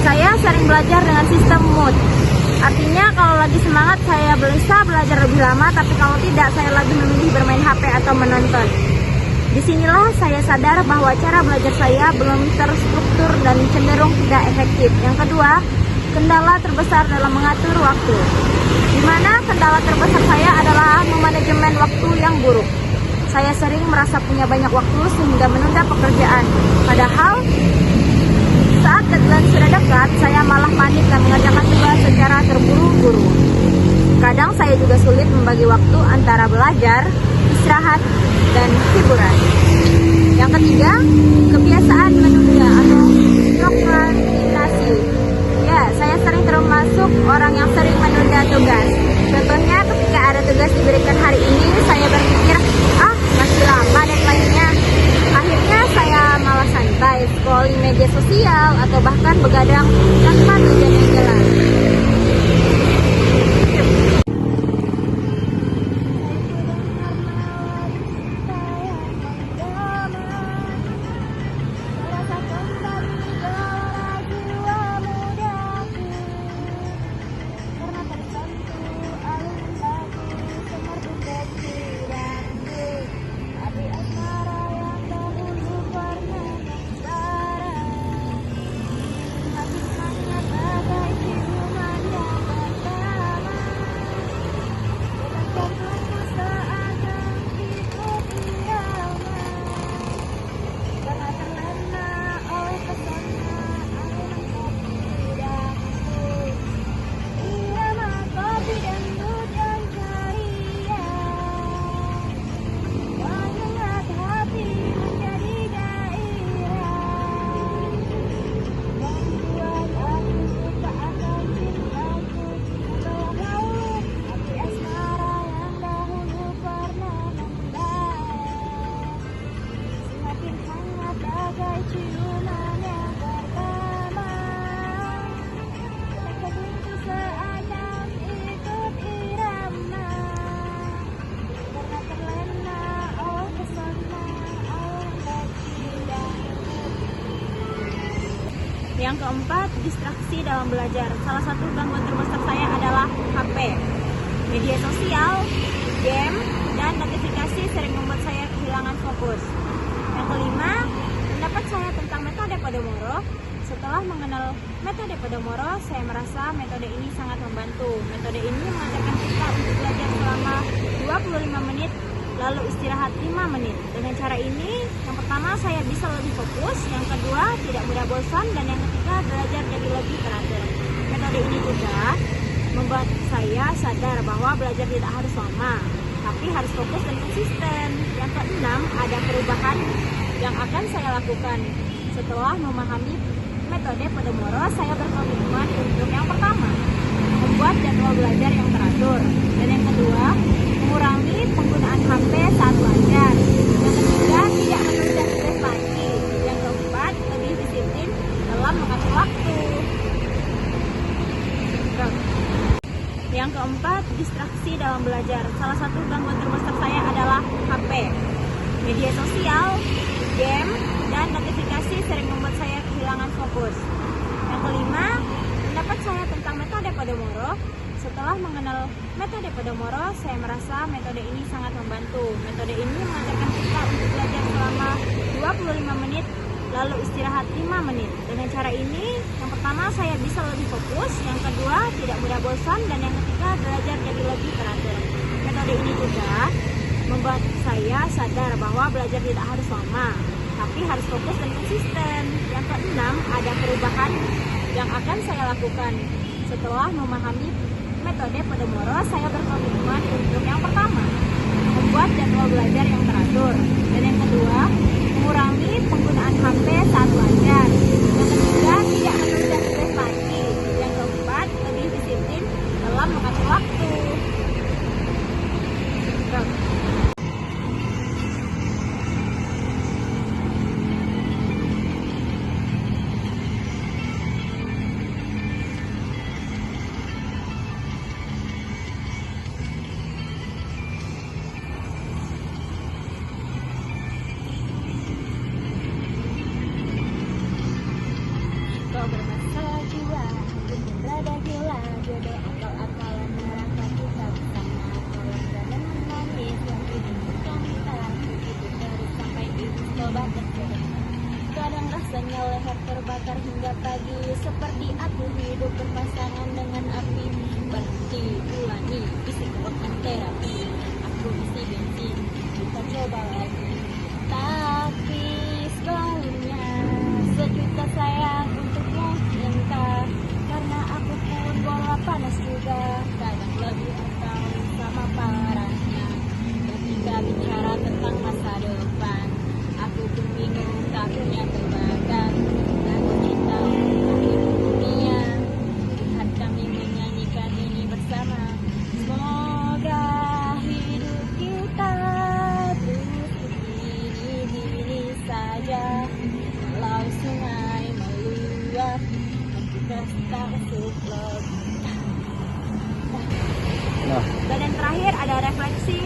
Saya sering belajar dengan sistem mood. Artinya kalau lagi semangat saya bisa belajar lebih lama, tapi kalau tidak saya lagi memilih bermain HP atau menonton. Disinilah saya sadar bahwa cara belajar saya belum terstruktur dan cenderung tidak efektif. Yang kedua, kendala terbesar dalam mengatur waktu. Di mana kendala terbesar saya adalah memanajemen waktu yang buruk. Saya sering merasa punya banyak waktu sehingga menunda pekerjaan. Padahal saat deadline sudah dekat, saya malah panik dan mengerjakan tugas secara terburu-buru. Kadang saya juga sulit membagi waktu antara belajar, istirahat, dan hiburan. Yang ketiga, kebiasaan menunda atau prokrastinasi. Ya, saya sering termasuk orang yang sering menunda tugas. Contohnya ketika ada tugas diberikan hari ini, saya berpikir, masih lama deadline-nya. Akhirnya saya malah santai, scrolling media sosial, atau bahkan begadang tanpa tujuan yang jelas. Yang keempat, distraksi dalam belajar. Salah satu gangguan terbesar saya adalah HP. Media sosial, game, dan notifikasi sering membuat saya kehilangan fokus. Yang kelima, pendapat saya tentang metode Pomodoro. Setelah mengenal metode Pomodoro, saya merasa metode ini sangat membantu. Metode ini mengajarkan kita untuk belajar selama 25 menit, lalu istirahat 5 menit. Dengan cara ini, yang pertama saya bisa lebih fokus, yang kedua tidak mudah bosan, dan yang ketiga belajar jadi lebih teratur. Metode ini juga membuat saya sadar bahwa belajar tidak harus lama, tapi harus fokus dan konsisten. Yang keenam, ada perubahan yang akan saya lakukan. Setelah memahami metode Pomodoro, saya berkomitmen untuk yang pertama, membuat jadwal belajar yang teratur, dan yang kedua, mengurangi penggunaan HP saat belajar. Yang ketiga, tidak menunda stres lagi. Yang keempat, lebih disiplin dalam mengatur waktu. Yang keempat, distraksi dalam belajar. Salah satu gangguan terbesar saya adalah HP. Media sosial, game, dan notifikasi sering membuat saya kehilangan fokus. Yang kelima, pendapat saya tentang metode Pomodoro. Setelah mengenal metode Pomodoro, saya merasa metode ini sangat membantu. Metode ini mengajarkan kita untuk belajar selama 25 menit, lalu istirahat 5 menit. Dengan cara ini, yang pertama saya bisa lebih fokus, yang kedua tidak mudah bosan, dan yang ketiga belajar jadi lebih teratur. Metode ini juga membuat saya sadar bahwa belajar tidak harus lama, tapi harus fokus dan konsisten. Yang keenam, ada perubahan yang akan saya lakukan. Setelah memahami metode Pomodoro, saya berkomitmen untuk yang pertama, membuat jadwal belajar yang teratur, dan yang kedua, mengurangi penggunaan HP saat belajar. Yang ketiga, tidak menunda stres lagi. Yang keempat, lebih disiplin dalam mengatur waktu. Kau bermasalah. seperti aku hidup berpasangan dengan api. Berhenti ulani psikologi terapi. Aku isi bensin, kita coba lagi. Tapi sebelumnya sejuta sayang untukmu cinta. Karena aku pun bola panas juga. Kadang lebih atau sama parahnya. Ketika bicara tentang masa depan, aku pun bingung tak punya tebakan. Aku cinta untuk hidup dunia. Lihat kami menyanyikan ini bersama. Semoga hidup kita terus begini saja. Walau sungai meluap, kita tak suplot. Dan yang terakhir ada refleksi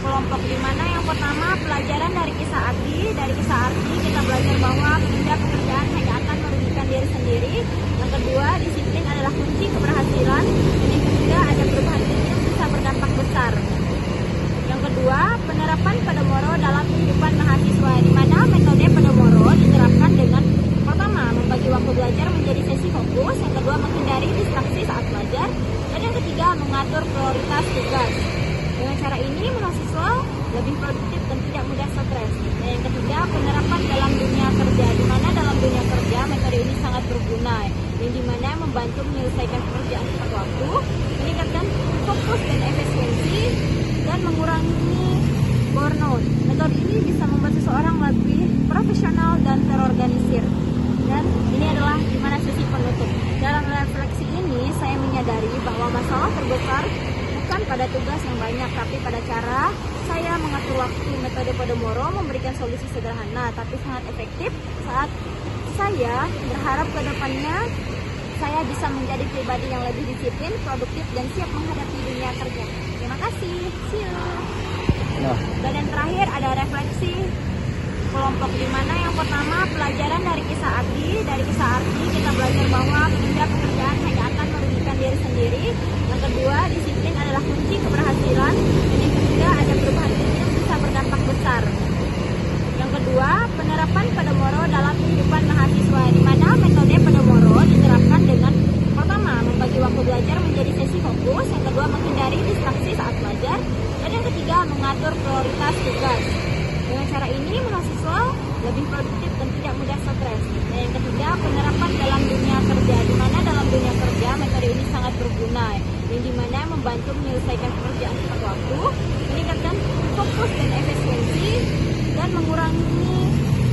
kelompok, di mana yang pertama pelajaran dari kisah Arti. Dari kisah Arti kita belajar bahwa menunda pekerjaan hanya akan merugikan diri sendiri. Yang kedua, disiplin adalah kunci keberhasilan. Dan yang ketiga, ada perubahan yang bisa berdampak besar. Yang kedua, penerapan Podomoro dalam kehidupan mahasiswa, di mana metode Podomoro diterapkan dengan pertama, membagi waktu belajar menjadi sesi fokus. Yang kedua, menghindari distraksi saat belajar. Dan yang ketiga, mengatur prioritas tugas. Dengan cara ini, mahasiswa lebih produktif dan tidak mudah stres. Dan yang ketiga, penerapan dalam dunia kerja, di mana dalam dunia kerja metode ini sangat berguna, yang dimana membantu menyelesaikan pekerjaan tepat waktu, meningkatkan fokus dan efisiensi, dan mengurangi burnout. Metode ini bisa membuat seseorang lebih profesional dan terorganisir. Dan ini adalah gimana sesi penutup. Dalam refleksi ini, saya menyadari bahwa masalah terbesar bukan pada tugas yang banyak, tapi pada cara saya mengatur waktu. Metode Podomoro memberikan solusi sederhana, tapi sangat efektif saat saya berharap ke depannya saya bisa menjadi pribadi yang lebih disiplin, produktif, dan siap menghadapi dunia kerja. Terima kasih. See you. Dan yang terakhir ada refleksi kelompok, di mana yang pertama pelajaran dari kisah Arti. Dari kisah Arti kita belajar bahwa menunda pekerjaan hanya akan merugikan diri sendiri. Yang kedua, disiplin adalah kunci keberhasilan. Dan yang ketiga, ada perubahan yang bisa berdampak besar. Yang kedua, penerapan Podomoro dalam kehidupan mahasiswa, di mana metode Podomoro diterapkan dengan pertama, membagi waktu belajar menjadi sesi fokus. Yang kedua, menghindari distraksi saat belajar. Dan yang ketiga, mengatur prioritas tugas. Dengan cara ini, mahasiswa lebih produktif dan tidak mudah stres. Dan yang ketiga, penerapan dalam dunia kerja, di mana dalam dunia kerja metode ini sangat berguna, yang dimana membantu menyelesaikan pekerjaan tepat waktu, meningkatkan fokus dan efisiensi, dan mengurangi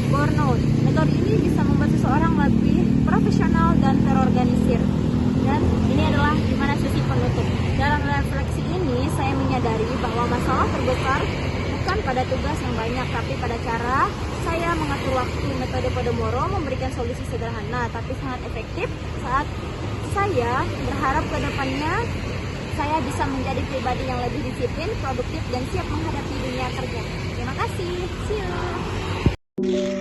burnout. Metode ini bisa membuat seseorang lebih profesional dan terorganisir. Dan ini adalah gimana sesi penutup. Dalam refleksi ini, saya menyadari bahwa masalah terbesar bukan pada tugas yang banyak, tapi pada cara saya mengatur waktu. Metode Podomoro memberikan solusi sederhana, tapi sangat efektif saat saya berharap ke depannya saya bisa menjadi pribadi yang lebih disiplin, produktif, dan siap menghadapi dunia kerja. Terima kasih. See you.